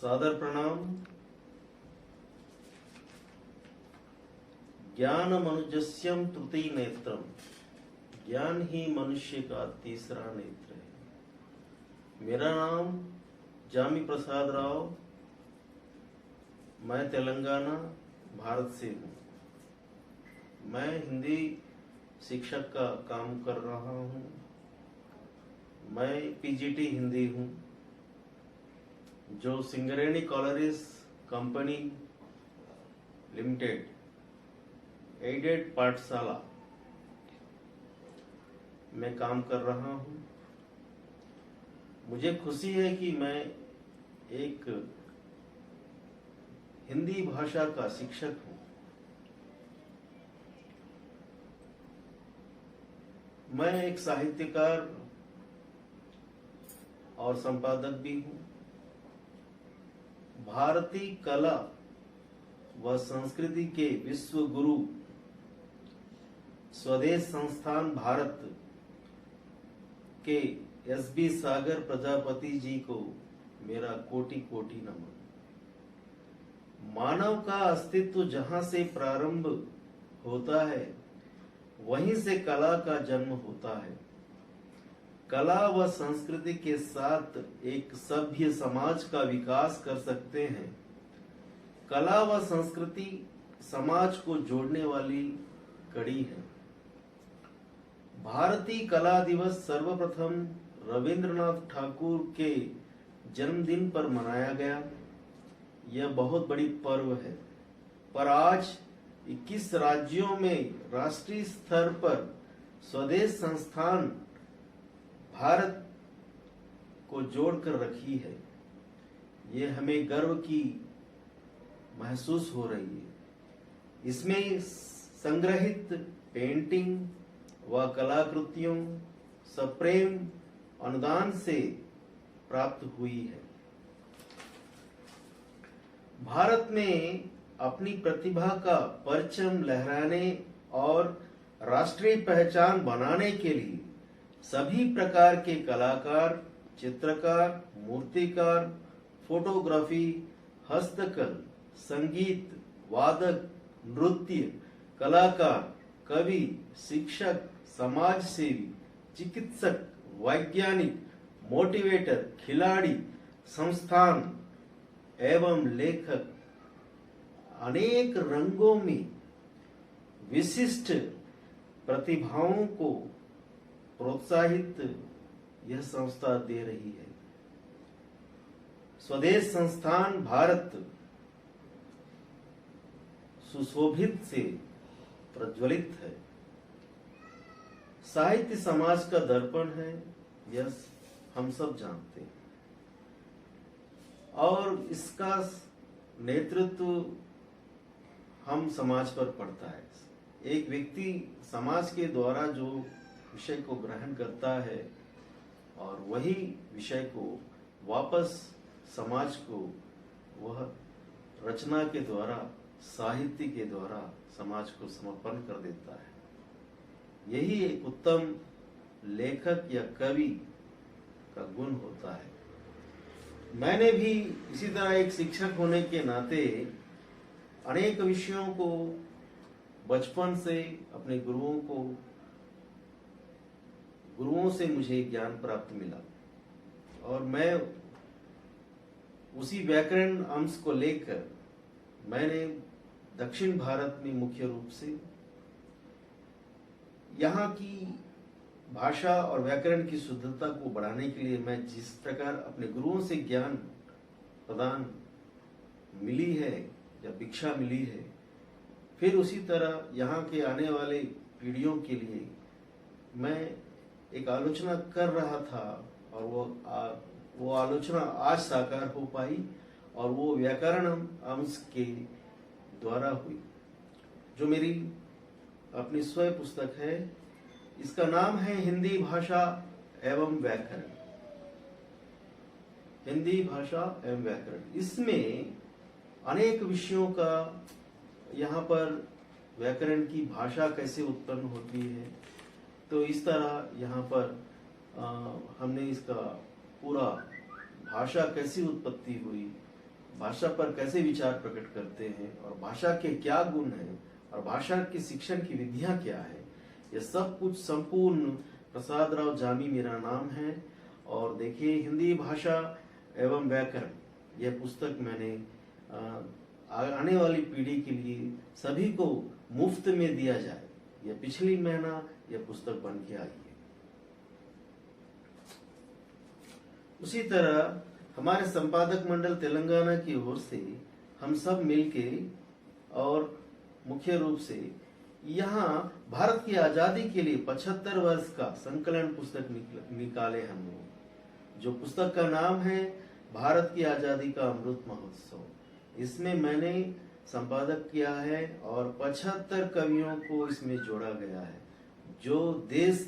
सादर प्रणाम। ज्ञान मनुजस्यम त्रुटि नेत्रम, ज्ञान ही मनुष्य का तीसरा नेत्र है। मेरा नाम जामी प्रसाद राव, मैं तेलंगाना भारत से हूँ। मैं हिंदी शिक्षक का काम कर रहा हूँ। मैं पीजीटी हिंदी हूँ, जो Singareni collieries company limited aided पाठशाला में काम कर रहा हूँ। मुझे खुशी है कि मैं एक हिंदी भाषा का शिक्षक हूँ। मैं एक साहित्यकार और संपादक भी हूँ। भारतीय कला व संस्कृति के विश्व गुरु स्वदेश संस्थान भारत के एस.बी. सागर प्रजापति जी को मेरा कोटि कोटि नमन। मानव का अस्तित्व जहां से प्रारंभ होता है, वहीं से कला का जन्म होता है। कला व संस्कृति के साथ एक सभ्य समाज का विकास कर सकते हैं। कला व संस्कृति समाज को जोड़ने वाली कड़ी है। भारतीय कला दिवस सर्वप्रथम रविंद्रनाथ ठाकुर के जन्मदिन पर मनाया गया। यह बहुत बड़ी पर्व है, पर आज 21 राज्यों में राष्ट्रीय स्तर पर स्वदेश संस्थान भारत को जोड़कर रखी है। ये हमें गर्व की महसूस हो रही है। इसमें संग्रहित पेंटिंग व कलाकृतियों सप्रेम अनुदान से प्राप्त हुई है। भारत में अपनी प्रतिभा का परचम लहराने और राष्ट्रीय पहचान बनाने के लिए सभी प्रकार के कलाकार, चित्रकार, मूर्तिकार, फोटोग्राफी, हस्तकला, संगीत, वादक, नृत्य कलाकार, कवि, शिक्षक, समाज सेवी, चिकित्सक, वैज्ञानिक, मोटिवेटर, खिलाड़ी, संस्थान एवं लेखक अनेक रंगों में विशिष्ट प्रतिभाओं को प्रोत्साहित यह संस्था दे रही है। स्वदेश संस्थान भारत सुशोभित से प्रज्वलित है। साहित्य समाज का दर्पण है, यह हम सब जानते हैं, और इसका नेतृत्व हम समाज पर पड़ता है। एक व्यक्ति समाज के द्वारा जो विषय को ग्रहण करता है और वही विषय को वापस समाज को वह रचना के द्वारा, साहित्य के द्वारा समाज को समर्पण कर देता है। यही एक उत्तम लेखक या कवि का गुण होता है। मैंने भी इसी तरह एक शिक्षक होने के नाते अनेक विषयों को बचपन से अपने गुरुओं से मुझे ज्ञान प्राप्त मिला, और मैं उसी व्याकरण अंश को लेकर मैंने दक्षिण भारत में मुख्य रूप से यहाँ की भाषा और व्याकरण की शुद्धता को बढ़ाने के लिए मैं जिस प्रकार अपने गुरुओं से ज्ञान प्रदान मिली है या भिक्षा मिली है, फिर उसी तरह यहाँ के आने वाले पीढ़ियों के लिए मैं एक आलोचना कर रहा था, और वो आलोचना आज साकार हो पाई, और वो व्याकरण अंश के द्वारा हुई, जो मेरी अपनी स्वयं पुस्तक है। इसका नाम है हिंदी भाषा एवं व्याकरण। हिंदी भाषा एवं व्याकरण, इसमें अनेक विषयों का, यहाँ पर व्याकरण की भाषा कैसे उत्पन्न होती है, तो इस तरह यहाँ पर हमने इसका पूरा भाषा कैसी उत्पत्ति हुई, भाषा पर कैसे विचार प्रकट करते हैं और भाषा के क्या गुण हैं और भाषा के शिक्षण की विधियां क्या है, ये सब कुछ संपूर्ण प्रसाद राव जामी मेरा नाम है। और देखिए, हिंदी भाषा एवं व्याकरण यह पुस्तक मैंने आने वाली पीढ़ी के लिए सभी को मुफ्त में दिया जाए, यह पिछली महीना यह पुस्तक बन के आई है। उसी तरह हमारे संपादक मंडल तेलंगाना की ओर से हम सब मिलके और मुख्य रूप से यहाँ भारत की आजादी के लिए 75 वर्ष का संकलन पुस्तक निकाले हम लोग, जो पुस्तक का नाम है भारत की आजादी का अमृत महोत्सव। इसमें मैंने संपादक किया है और 75 कवियों को इसमें जोड़ा गया है जो देश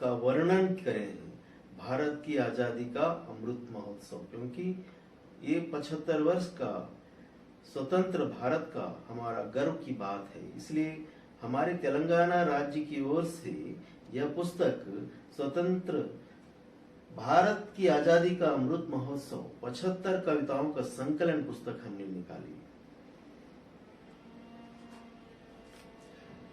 का वर्णन करें भारत की आजादी का अमृत महोत्सव, क्योंकि ये 75 वर्ष का स्वतंत्र भारत का हमारा गर्व की बात है। इसलिए हमारे तेलंगाना राज्य की ओर से यह पुस्तक स्वतंत्र भारत की आजादी का अमृत महोत्सव 75 कविताओं का संकलन पुस्तक हमने निकाली।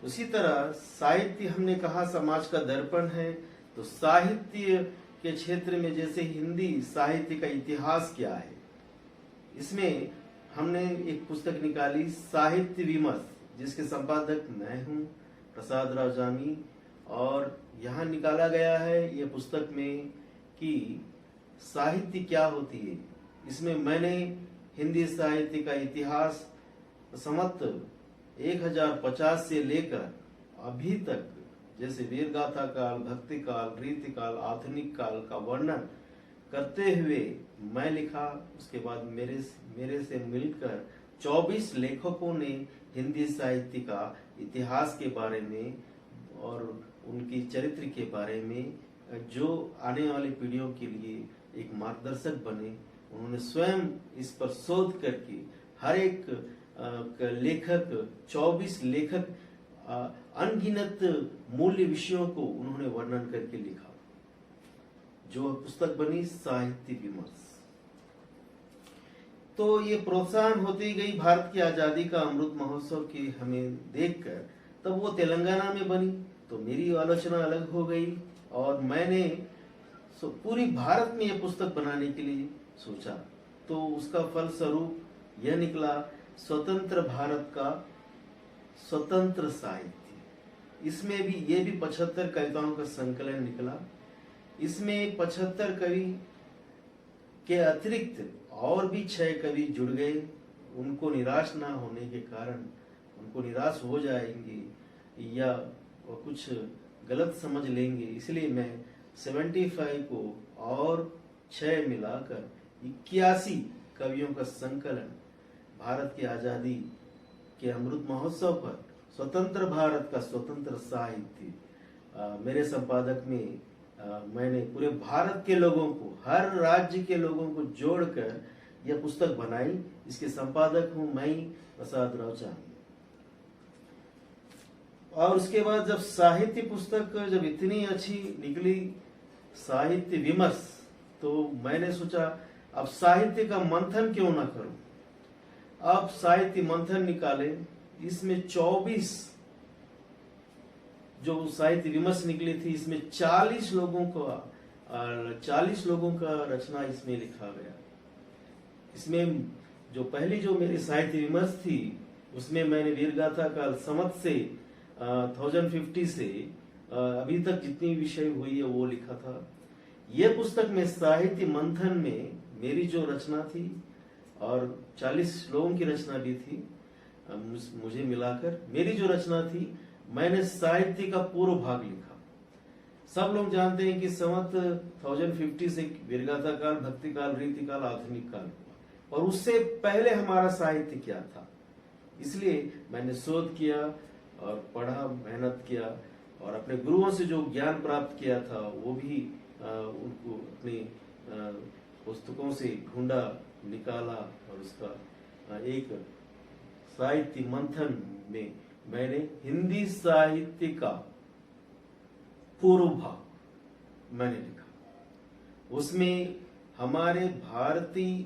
उसी तरह साहित्य, हमने कहा समाज का दर्पण है, तो साहित्य के क्षेत्र में जैसे हिंदी साहित्य का इतिहास क्या है, इसमें हमने एक पुस्तक निकाली साहित्य विमर्श, जिसके संपादक मैं हूं प्रसाद राव जामी। और यहाँ निकाला गया है यह पुस्तक में कि साहित्य क्या होती है। इसमें मैंने हिंदी साहित्य का इतिहास समस्त 1050 से लेकर अभी तक, जैसे वीर गाथा काल, भक्ति काल, रीति काल, आधुनिक काल का वर्णन करते हुए मैं लिखा। उसके बाद मेरे से मिलकर 24 लेखकों ने हिंदी साहित्य का इतिहास के बारे में और उनकी चरित्र के बारे में, जो आने वाली पीढ़ियों के लिए एक मार्गदर्शक बने, उन्होंने स्वयं इस पर शोध करके हर एक लेखक 24 लेखक अनगिनत मूल्य विषयों को उन्होंने वर्णन करके लिखा, जो पुस्तक बनी साहित्य विमर्श। तो ये प्रोत्साहन होती गई भारत की आजादी का अमृत महोत्सव की हमें देखकर, तब वो तेलंगाना में बनी तो मेरी आलोचना अलग हो गई और मैंने पूरी भारत में ये पुस्तक बनाने के लिए सोचा। तो उसका फलस्वरूप यह निकला स्वतंत्र भारत का स्वतंत्र साहित्य। इसमें भी ये भी 75 कविताओं का संकलन निकला। इसमें 75 कवि के अतिरिक्त और भी 6 कवि जुड़ गए। उनको निराश ना होने के कारण, उनको निराश हो जाएंगे या वो कुछ गलत समझ लेंगे, इसलिए मैं 75 को और 6 मिलाकर 81 कवियों का संकलन भारत की आजादी के अमृत महोत्सव पर स्वतंत्र भारत का स्वतंत्र साहित्य मेरे संपादक में मैंने पूरे भारत के लोगों को, हर राज्य के लोगों को जोड़कर यह पुस्तक बनाई। इसके संपादक हूं मैं, प्रसाद राव जामी। और उसके बाद जब साहित्य पुस्तक जब इतनी अच्छी निकली, साहित्य विमर्श, तो मैंने सोचा अब साहित्य का मंथन क्यों ना करूं। अब साहित्य मंथन निकाले। इसमें 24 जो साहित्य विमर्श निकली थी, इसमें 40 लोगों का रचना इसमें लिखा गया। इसमें जो पहली जो मेरी साहित्य विमर्श थी, उसमें मैंने वीरगाथा काल समत से 1050 से अभी तक जितनी विषय हुई है वो लिखा था। यह पुस्तक में साहित्य मंथन में मेरी जो रचना थी और 40 लोगों की रचना भी थी, मुझे मिलाकर मेरी जो रचना थी, मैंने साहित्य का पूर्व भाग लिखा। सब लोग जानते हैं कि समत 1050 से वीरगाथा काल, भक्ति काल, रीति काल, आधुनिक काल, और उससे पहले हमारा साहित्य क्या था। इसलिए मैंने शोध किया और पढ़ा, मेहनत किया और अपने गुरुओं से जो ज्ञान प्राप्त किया था वो भी उनको अपनी पुस्तकों से ढूंढा, निकाला और उसका एक साहित्य मंथन में मैंने हिंदी साहित्य का पूर्व भाग मैंने लिखा। उसमें हमारे भारतीय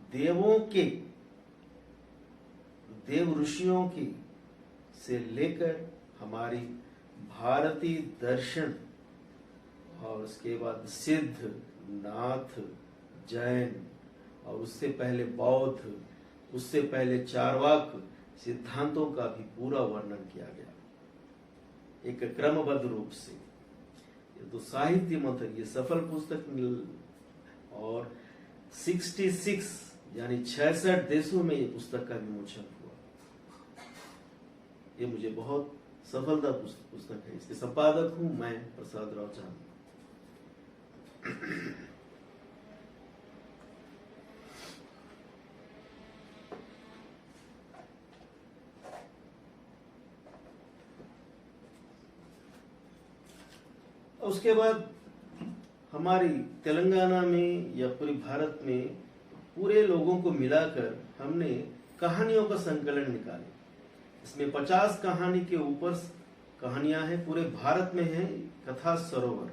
देवों के, देव ऋषियों की से लेकर हमारी भारतीय दर्शन और उसके बाद सिद्ध, नाथ, जैन और उससे पहले बौद्ध, उससे पहले चारवाक सिद्धांतों का भी पूरा वर्णन किया गया एक क्रमबद्ध रूप से। ये तो साहित्य मंथन, ये सफल पुस्तक और 66 यानी 66 देशों में ये पुस्तक का विमोचन हुआ। ये मुझे बहुत सफलता पुस्तक है। इसके संपादक हूं मैं, प्रसाद राव चांद। उसके बाद हमारी तेलंगाना में या पूरे भारत में पूरे लोगों को मिलाकर हमने कहानियों का संकलन निकाले। इसमें 50 कहानी के ऊपर कहानियां हैं, पूरे भारत में है कथा सरोवर।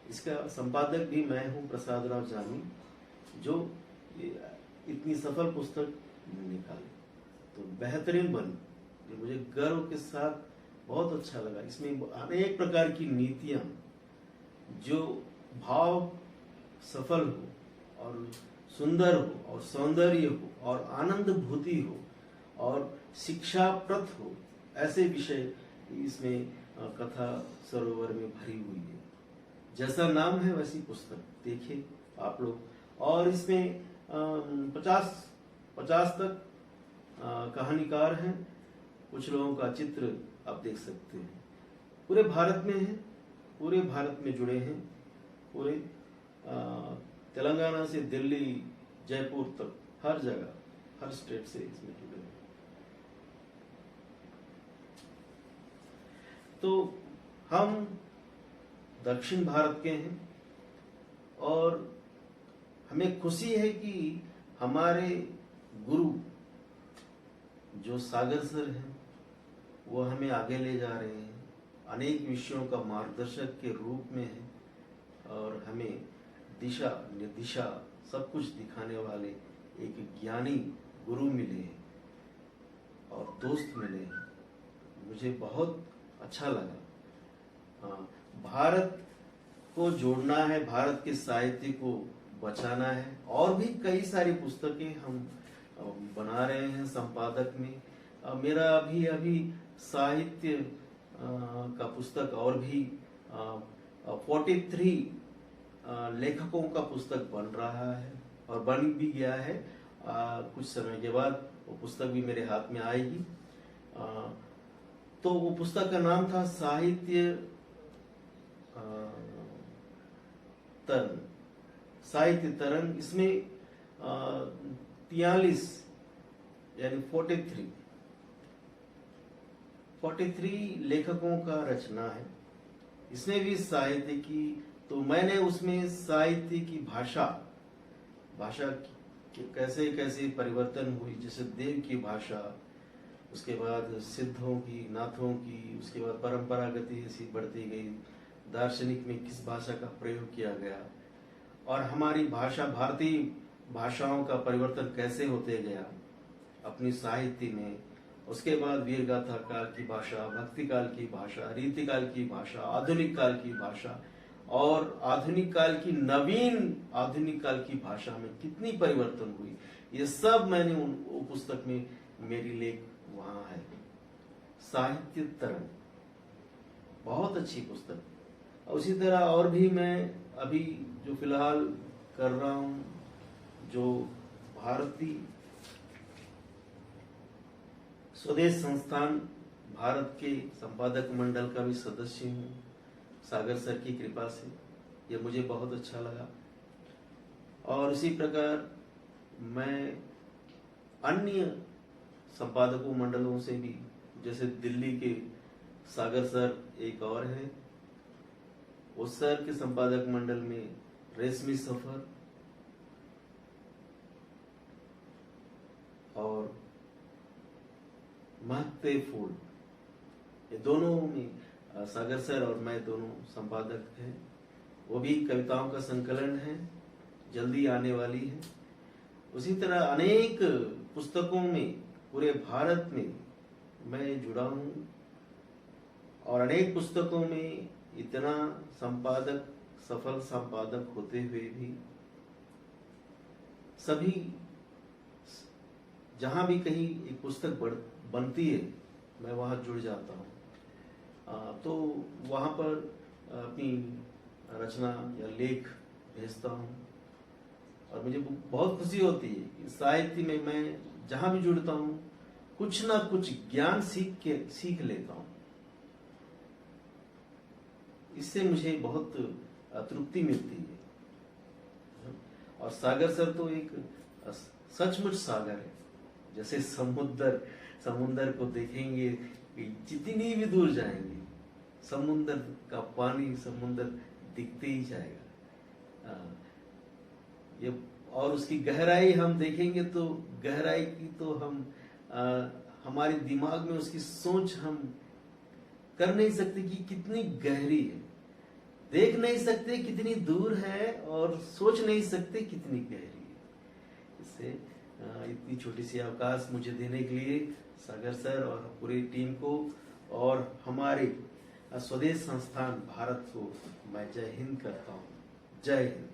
इसका संपादक भी मैं हूं, प्रसाद राव जानी, जो इतनी सफल पुस्तक निकाली तो बेहतरीन बनी। मुझे गर्व के साथ बहुत अच्छा लगा। इसमें अनेक प्रकार की नीतियां, जो भाव सफल हो और सुंदर हो और सौंदर्य हो और आनंद भूति हो और शिक्षाप्रद हो, ऐसे विषय इसमें कथा सरोवर में भरी हुई है। जैसा नाम है वैसी पुस्तक, देखिए आप लोग। और इसमें 50 तक कहानीकार हैं। कुछ लोगों का चित्र आप देख सकते हैं। पूरे भारत में है, पूरे भारत में जुड़े हैं, पूरे तेलंगाना से दिल्ली, जयपुर तक, हर जगह, हर स्टेट से इसमें जुड़े हैं। तो हम दक्षिण भारत के हैं और हमें खुशी है कि हमारे गुरु जो सागर सर हैं वो हमें आगे ले जा रहे हैं, अनेक विषयों का मार्गदर्शक के रूप में है और हमें दिशा निर्दिशा सब कुछ दिखाने वाले एक ज्ञानी गुरु मिले हैं और दोस्त मिले हैं। मुझे बहुत अच्छा लगा। भारत को जोड़ना है, भारत के साहित्य को बचाना है। और भी कई सारी पुस्तकें हम बना रहे हैं संपादक में। मेरा अभी साहित्य का पुस्तक और भी 43 लेखकों का पुस्तक बन रहा है और बन भी गया है। कुछ समय के बाद वो पुस्तक भी मेरे हाथ में आएगी। तो वो पुस्तक का नाम था साहित्य तरंग, साहित्य तरंग। इसमें 43 यानी 43 लेखकों का रचना है। इसमें भी साहित्य की, तो मैंने उसमें साहित्य की भाषा की कैसे कैसे परिवर्तन हुई, जैसे देव की भाषा, उसके बाद सिद्धों की, नाथों की, उसके बाद परंपरागति ऐसी बढ़ती गई, दार्शनिक में किस भाषा का प्रयोग किया गया और हमारी भाषा, भारतीय भाषाओं का परिवर्तन कैसे होते गया अपनी साहित्य में। उसके बाद वीर गाथा काल की भाषा, भक्ति काल की भाषा, रीति काल की भाषा, आधुनिक काल की भाषा और आधुनिक काल की नवीन आधुनिक काल की भाषा में कितनी परिवर्तन हुई, ये सब मैंने वो पुस्तक में मेरी लेख वहां है। साहित्य तरंग बहुत अच्छी पुस्तक। उसी तरह और भी मैं अभी जो फिलहाल कर रहा हूं, जो भारतीय स्वदेश संस्थान भारत के संपादक मंडल का भी सदस्य हूँ, सागर सर की कृपा से। ये मुझे बहुत अच्छा लगा। और इसी प्रकार मैं अन्य संपादकों मंडलों से भी, जैसे दिल्ली के सागर सर एक और है, उस सर के संपादक मंडल में रेशमी सफर और महकते फूल, ये दोनों में सागर सर और मैं दोनों संपादक हैं। वो भी कविताओं का संकलन है, जल्दी आने वाली है। उसी तरह अनेक पुस्तकों में पूरे भारत में मैं जुड़ा हूँ और अनेक पुस्तकों में इतना संपादक, सफल संपादक होते हुए भी सभी जहां भी कहीं एक पुस्तक बनती है मैं वहां जुड़ जाता हूँ। तो वहां पर अपनी रचना या लेख भेजता हूँ और मुझे बहुत खुशी होती है कि साहित्य में मैं जहां भी जुड़ता हूँ कुछ ना कुछ ज्ञान सीख लेता हूँ। इससे मुझे बहुत तृप्ति मिलती है। और सागर सर तो एक सचमुच सागर है। जैसे समुद्र को देखेंगे जितनी भी दूर जाएंगे समुद्र का पानी, समुद्र दिखते ही जाएगा। ये और उसकी गहराई हम देखेंगे तो गहराई की तो हम हमारे दिमाग में उसकी सोच हम कर नहीं सकते कि कितनी गहरी है, देख नहीं सकते कितनी दूर है और सोच नहीं सकते कितनी गहरी है। इससे इतनी छोटी सी अवकाश मुझे देने के लिए सागर सर और पूरी टीम को और हमारे स्वदेश संस्थान भारत को मैं जय हिंद करता हूँ। जय हिंद।